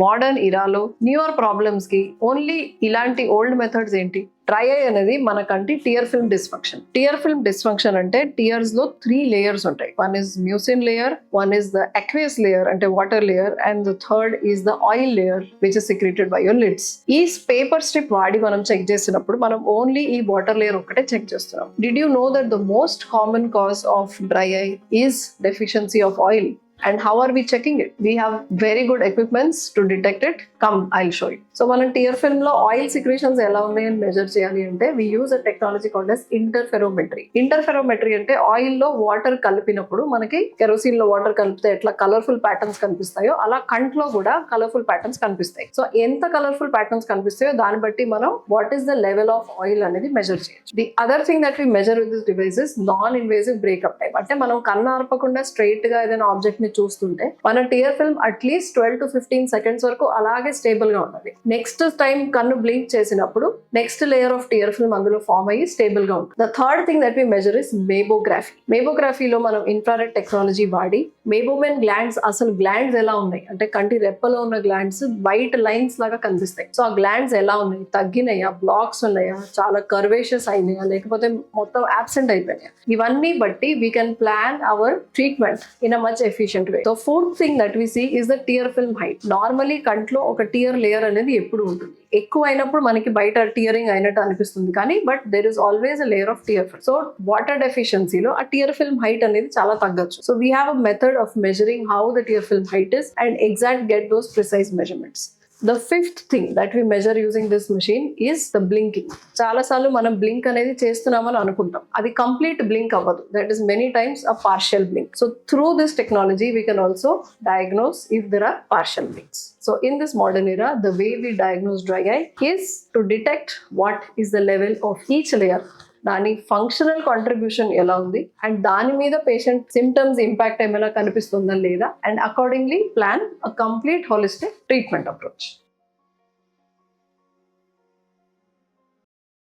Modern ఇరాలో newer problems కి only ఇలాంటి ఓల్డ్ మెథడ్స్ ఏంటి? డ్రై ఐ అనేది మన కంటి tear film dysfunction. Tear film dysfunction అంటే టియర్స్ లో 3 లేయర్స్ ఉంటాయి. One is mucin layer, one is the aqueous layer అంటే water layer, and the third is the oil layer which is secreted by your lids. ఈ paper strip వాడి మనం check చేసినప్పుడు మనం only ఈ వాటర్ లేయర్ ఒక్కటే check చేస్తున్నాం. Did you know that the most common cause of dry eye is deficiency of oil? And how are we checking it? We have very good equipments to detect it. Come, I'll show you. So మనం tear film లో oil secretions ఎలా ఉన్నాయని measure చేయాలి అంటే we use a technology called as interferometry. Interferometry అంటే oil లో water కలిపినప్పుడు మనకి కెరోసిన్ లో వాటర్ కలిపితే ఎట్లా కలర్ఫుల్ ప్యాటర్న్స్ కనిపిస్తాయో అలా కంట్లో కూడా కలర్ఫుల్ ప్యాటర్న్స్ కనిపిస్తాయి. సో ఎంత కలర్ఫుల్ ప్యాటర్న్స్ కనిపిస్తాయో దాన్ని బట్టి మనం what is the level of oil అనేది మెజర్ చేయొచ్చు. The other thing that we measure with this device is non invasive breakup time. అంటే మనం కన్ను ఆర్పకుండా స్ట్రైట్ గా ఏదైనా ఆబ్జెక్ట్ ని చూస్తుంటే మన tear film at least 12 to 15 seconds వరకు అలాగే స్టేబుల్ గా ఉన్నది. నెక్స్ట్ టైం కన్ను బ్లింక్ చేసినప్పుడు next layer of tear film అందులో ఫామ్ అయ్యి స్టేబుల్ గా ఉంటుంది. The third thing that we measure is meibography. మేబోగ్రఫీలో మనం ఇన్ఫ్రారెడ్ టెక్నాలజీ వాడి మేబోమెన్ గ్లాండ్స్, అసలు గ్లాండ్స్ ఎలా ఉన్నాయి అంటే కంటి రెప్పలో ఉన్న గ్లాండ్స్ వైట్ లైన్స్ లాగా కనిపిస్తాయి. సో ఆ గ్లాండ్స్ ఎలా ఉన్నాయి, తగ్గినాయా, బ్లాక్స్ ఉన్నాయా, చాలా కర్వేషియస్ అయినాయా, లేకపోతే మొత్తం అబ్సెంట్ అయిపోయినాయా, ఇవన్నీ బట్టి we can plan our treatment in a much efficient way. So fourth thing that we see is the tear film height. Normally కంట్లో ఒక టియర్ లేయర్ అనేది ఎప్పుడు ఉంటుంది. ఎక్కువ అయినప్పుడు మనకి బయట టియరింగ్ అయినట్టు అనిపిస్తుంది కానీ but there is always a layer of tear film. So water డెఫిషియన్సీలో ఆ టియర్ ఫిల్మ్ హైట్ అనేది చాలా తగ్గచ్చు. So we have a method of measuring how the tear film height is and exact get those precise measurements. The fifth thing that we measure using this machine is the blinking. చాలా సార్లు మనం blink అనేది చేస్తున్నామని అనుకుంటాం, అది complete blink అవ్వదు. That is many times a partial blink. So through this technology we can also diagnose if there are partial blinks. So in this modern era, the way we diagnose dry eye is to detect what is the level of each layer, దాని functional contribution ఎలా ఉంది and దాని మీద patient symptoms impact ఏమైనా కనిపిస్తుందా లేదా, and accordingly plan a complete holistic treatment approach.